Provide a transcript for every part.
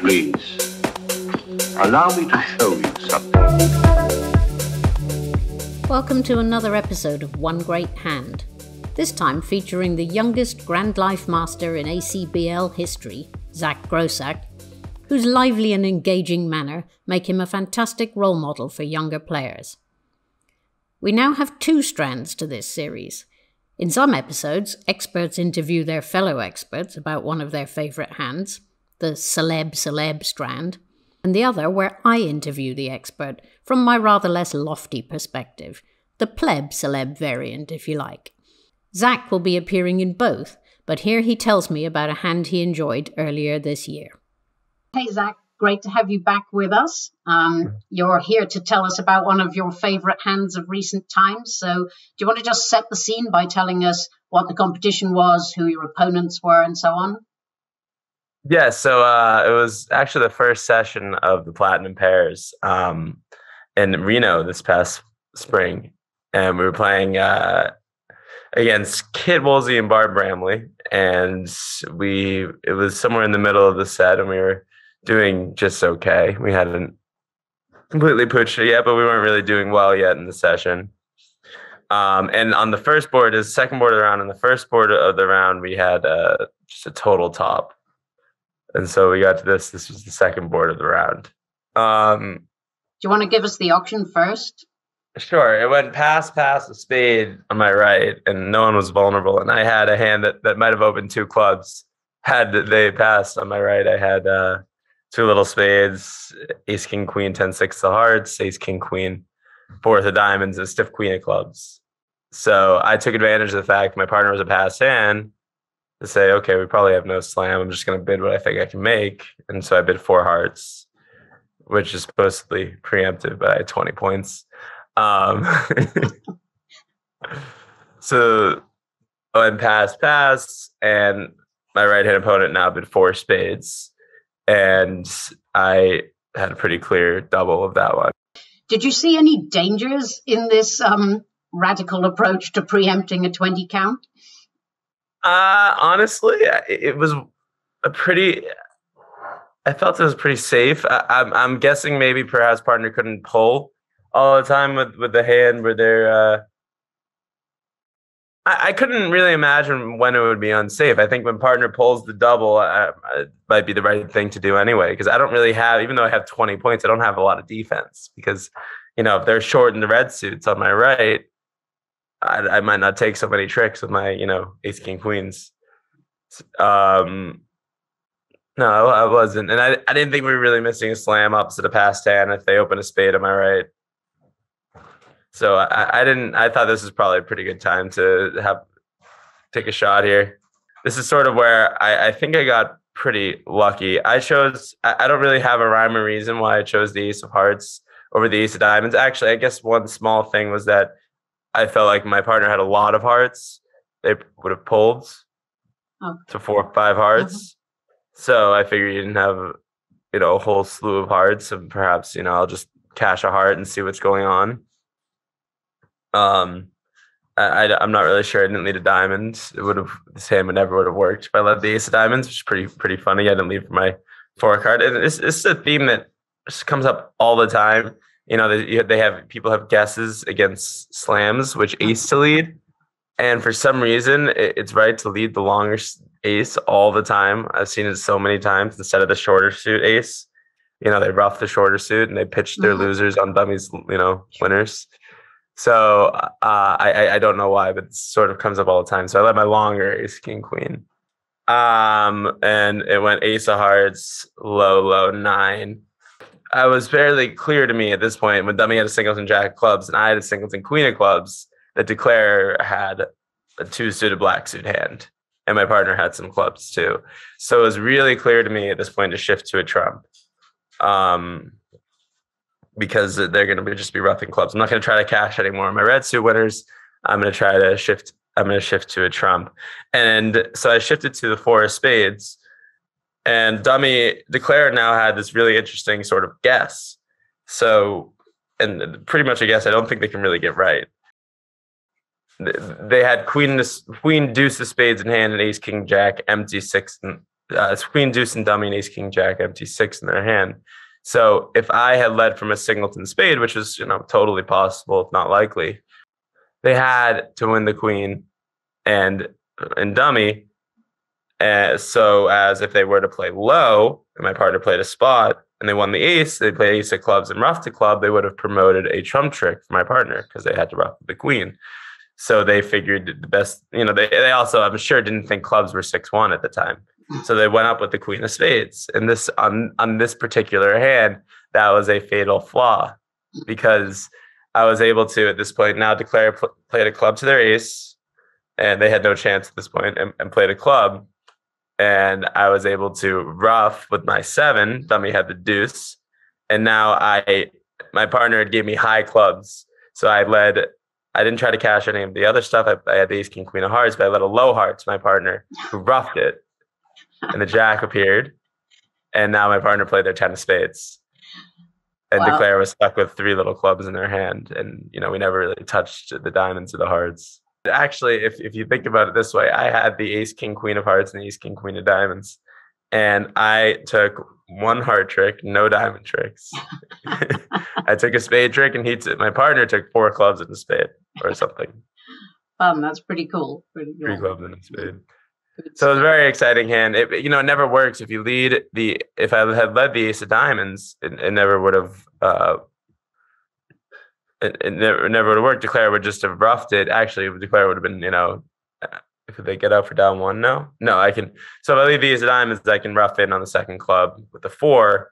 Please, allow me to show you something. Welcome to another episode of One Great Hand, this time featuring the youngest Grand Life Master in ACBL history, Zach Grossack, whose lively and engaging manner make him a fantastic role model for younger players. We now have two strands to this series. In some episodes, experts interview their fellow experts about one of their favourite hands, the celeb strand, and the other where I interview the expert from my rather less lofty perspective, the pleb-celeb variant, if you like. Zach will be appearing in both, but here he tells me about a hand he enjoyed earlier this year. Hey Zach, great to have you back with us. You're here to tell us about one of your favourite hands of recent times, so do you want to just set the scene by telling us what the competition was, who your opponents were, and so on? Yeah, so it was actually the first session of the Platinum Pairs in Reno this past spring. And we were playing against Kid Woolsey and Barb Bramley. And it was somewhere in the middle of the set, and we were doing just okay. We hadn't completely pushed it yet, but we weren't really doing well yet in the session. And on the first board, the second board of the round, and the first board of the round, we had just a total top. And so we got to this was the second board of the round. Do you want to give us the auction first? Sure. It went pass, a spade on my right, and no one was vulnerable. And I had a hand that might have opened two clubs. Had they passed on my right, I had two little spades, ace, king, queen, 10, 6 of hearts, ace, king, queen, fourth of diamonds, and a stiff queen of clubs. So I took advantage of the fact my partner was a pass hand to say, okay, we probably have no slam. I'm just going to bid what I think I can make. And so I bid 4 hearts, which is supposedly preemptive by 20 points. So I went pass, and my right-hand opponent now bid 4 spades. And I had a pretty clear double of that one. Did you see any dangers in this radical approach to preempting a 20 count? Honestly, it was I felt it was pretty safe. I'm guessing maybe perhaps partner couldn't pull all the time with the hand where they're. I couldn't really imagine when it would be unsafe. I think when partner pulls the double, it might be the right thing to do anyway, because I don't really have, even though I have 20 points, I don't have a lot of defense because, if they're short in the red suits on my right, I might not take so many tricks with my, ace, king, queens. No, I wasn't. And I didn't think we were really missing a slam opposite a passed hand if they open a spade on my right. So I thought this was probably a pretty good time to take a shot here. This is sort of where I think I got pretty lucky. I don't really have a rhyme or reason why I chose the ace of hearts over the ace of diamonds. Actually, I guess one small thing was that I felt like my partner had a lot of hearts. They would have pulled to 4 or 5 hearts. Mm-hmm. So I figured you didn't have, a whole slew of hearts, and perhaps, I'll just cash a heart and see what's going on. I'm not really sure. I didn't lead a diamond. This hand never would have worked if I led the ace of diamonds, which is pretty funny. I didn't lead for my 4 card. And this is a theme that just comes up all the time. People have guesses against slams, which ace to lead. And for some reason, it's right to lead the longer ace all the time. I've seen it so many times instead of the shorter suit ace. They rough the shorter suit and they pitch their losers on dummies, winners. So I don't know why, but it sort of comes up all the time. So I led my longer ace, king, queen. And it went ace of hearts, low, 9. I was fairly clear to me at this point when dummy had a singles and jack of clubs and I had a singles and queen of clubs that declare had a 2-suited black suit hand and my partner had some clubs too. So it was really clear to me at this point to shift to a trump because they're going to just be roughing clubs. I'm not going to try to cash anymore. My red suit winners, I'm going to shift to a trump. And so I shifted to the 4 of spades. And dummy declare now had this really interesting sort of guess. So, and pretty much a guess I don't think they can really get right. They had queen deuce of spades in hand and ace king jack, empty 6 it's queen, deuce, and dummy, and ace, king, jack, empty, six in their hand. So if I had led from a singleton spade, which was, totally possible, if not likely, they had to win the queen and dummy. So as if they were to play low and my partner played a spot and they won the ace, they play ace of clubs and rough to club, they would have promoted a trump trick for my partner because they had to rough the queen. So they figured the best, they also, I'm sure, didn't think clubs were 6-1 at the time. So they went up with the queen of spades. And this on this particular hand, that was a fatal flaw because I was able to, at this point, now played a club to their ace, and they had no chance at this point, and played a club. And I was able to rough with my 7. Dummy had the deuce. And now my partner gave me high clubs. So I didn't try to cash any of the other stuff. I had the ace, king, queen of hearts, but I led a low heart to my partner who roughed it. And the jack appeared. And now my partner played their 10 of spades. And Declare was stuck with 3 little clubs in their hand. And, we never really touched the diamonds or the hearts. Actually, if you think about it this way, I had the ace, king, queen of hearts and the ace, king, queen of diamonds. And I took 1 heart trick, no diamond tricks. I took a spade trick and my partner took 4 clubs in a spade or something. That's pretty cool. 3 clubs in a spade. So it was a very exciting hand. It never works. If I had led the ace of diamonds, it never would have, it never would have worked. Declare would just have roughed it. Actually, Declare would have been, could they get out for down 1? No, I can. So if I leave the ace of diamonds, I can rough in on the second club with the 4,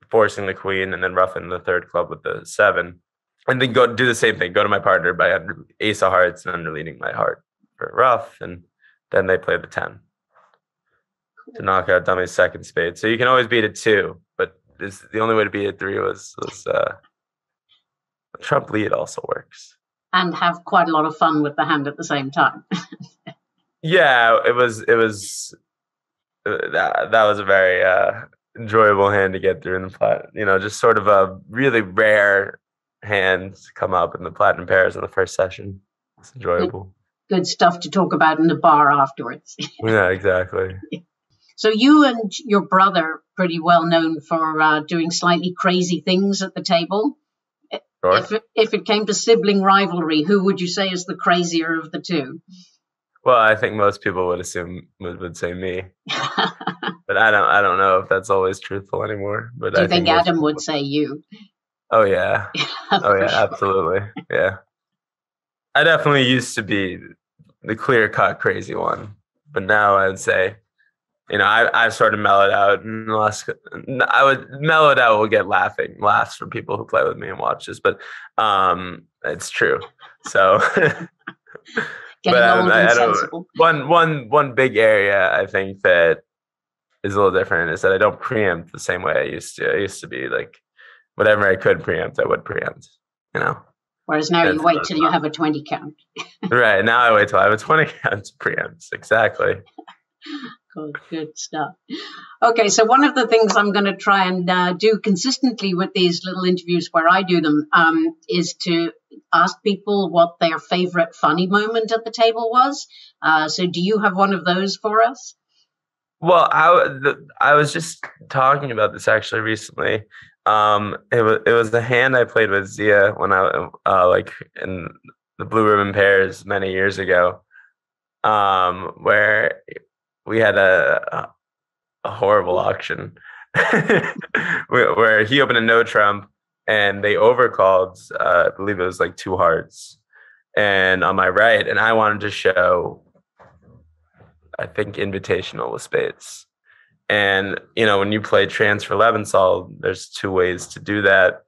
forcing the queen, and then rough in the third club with the 7. And then go do the same thing. Go to my partner by ace of hearts and underleading my heart for rough. And then they play the 10 to knock out dummy's second spade. So you can always beat it 2, but the only way to beat it 3 was trump lead also works. And have quite a lot of fun with the hand at the same time. Yeah, that was a very enjoyable hand to get through in the platinum. Just sort of a really rare hand to come up in the platinum pairs in the first session. It's enjoyable. Good stuff to talk about in the bar afterwards. Yeah, exactly. So you and your brother pretty well known for doing slightly crazy things at the table. Sure. If it came to sibling rivalry, who would you say is the crazier of the two? Well, I think most people would say me, but I don't know if that's always truthful anymore. But Do you think Adam would say you? Oh yeah, absolutely, yeah. I definitely used to be the clear-cut crazy one, but now I'd say, I've sort of mellowed out. I would mellowed out. Will get laughs from people who play with me and watch this, but it's true. So, one big area I think that is a little different is that I don't preempt the same way I used to. I used to be like, whatever I could preempt, I would preempt. Whereas now you wait till you have a 20 count. Right, now I wait till I have a 20 count to preempt. Exactly. Good stuff. Okay, so one of the things I'm going to try and do consistently with these little interviews where I do them is to ask people what their favorite funny moment at the table was. So do you have one of those for us? Well, I was just talking about this actually recently. It was the hand I played with Zia when I in the Blue Ribbon Pairs many years ago, where we had a horrible auction where he opened a no trump and they overcalled. I believe it was like 2 hearts, and on my right, and I wanted to show, I think, invitational with spades. And, when you play transfer Leventhal, there's 2 ways to do that.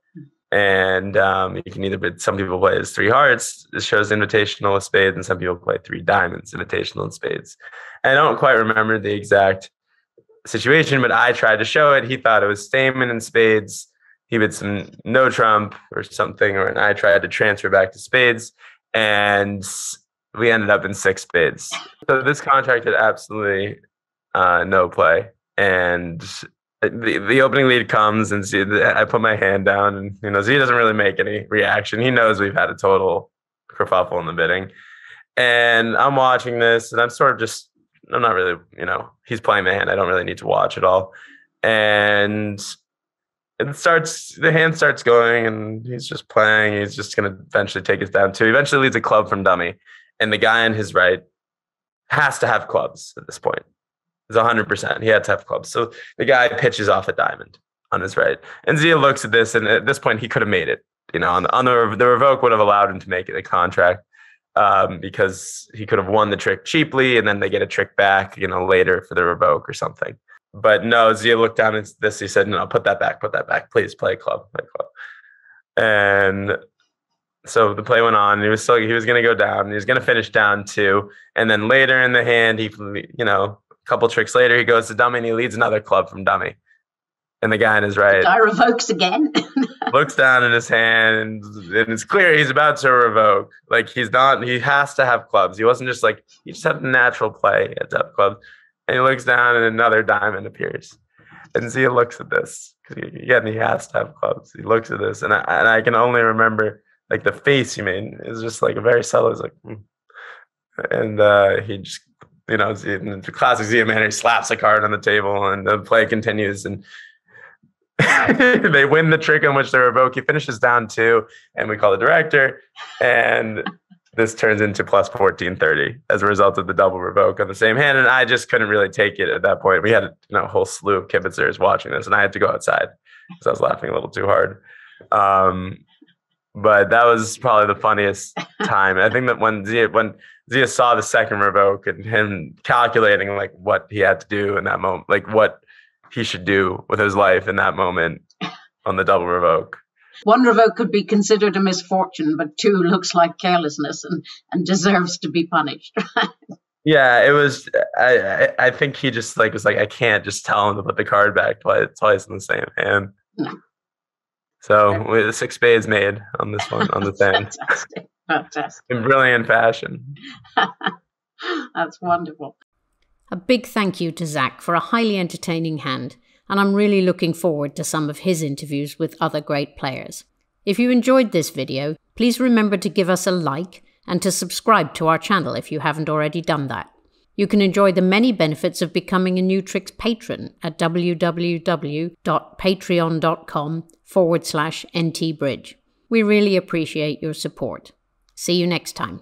And you can either, some people play as 3 hearts, it shows invitational with spades, and some people play 3 diamonds, invitational and spades. And I don't quite remember the exact situation, but I tried to show it. He thought it was Stamen and spades. He bid some no trump or something, and I tried to transfer back to spades, and we ended up in 6 spades. So this contract had absolutely no play. And the opening lead comes, and I put my hand down, and Z doesn't really make any reaction. He knows we've had a total kerfuffle in the bidding, and I'm watching this, and I'm sort of just I'm not really, he's playing the hand. I don't really need to watch at all. And the hand starts going, and he's just playing. He's just going to eventually take us down 2. He eventually leads a club from dummy. And the guy on his right has to have clubs at this point. It's 100%. He had to have clubs. So the guy pitches off a diamond on his right. And Zia looks at this, and at this point, he could have made it. The revoke would have allowed him to make it a contract because he could have won the trick cheaply, and then they get a trick back, later for the revoke or something. But no, Zia looked down at this. He said, no, put that back. Please play a club. And so the play went on. He was going to go down. He was going to finish down 2. And then later in the hand, a couple tricks later, he goes to dummy and he leads another club from dummy. And the guy on his right. The guy revokes again. Looks down at his hand, and it's clear he's about to revoke. Like, he has to have clubs. He wasn't just he just had natural play. He had to have clubs. And he looks down and another diamond appears. And Zia looks at this. Again, he has to have clubs. He looks at this. And I can only remember the face he made is just a very subtle. It's And he just, in the classic Zia manner, he slaps a card on the table, and the play continues. And they win the trick on which they revoke. He finishes down 2, and we call the director. And this turns into plus 1430 as a result of the double revoke on the same hand. And I just couldn't really take it at that point. We had a whole slew of kibitzers watching this, and I had to go outside because I was laughing a little too hard. But that was probably the funniest time. I think that when Zia saw the second revoke and him calculating what he had to do in that moment, what he should do with his life in that moment on the double revoke. 1 revoke could be considered a misfortune, but 2 looks like carelessness and deserves to be punished. Yeah, it was. I think he just was I can't just tell him to put the card back twice in the same hand. No. So the 6 spades made on this one on the thing. Fantastic. In brilliant fashion. That's wonderful. A big thank you to Zach for a highly entertaining hand, and I'm really looking forward to some of his interviews with other great players. If you enjoyed this video, please remember to give us a like and to subscribe to our channel if you haven't already done that. You can enjoy the many benefits of becoming a New Tricks patron at www.patreon.com/ntbridge. We really appreciate your support. See you next time.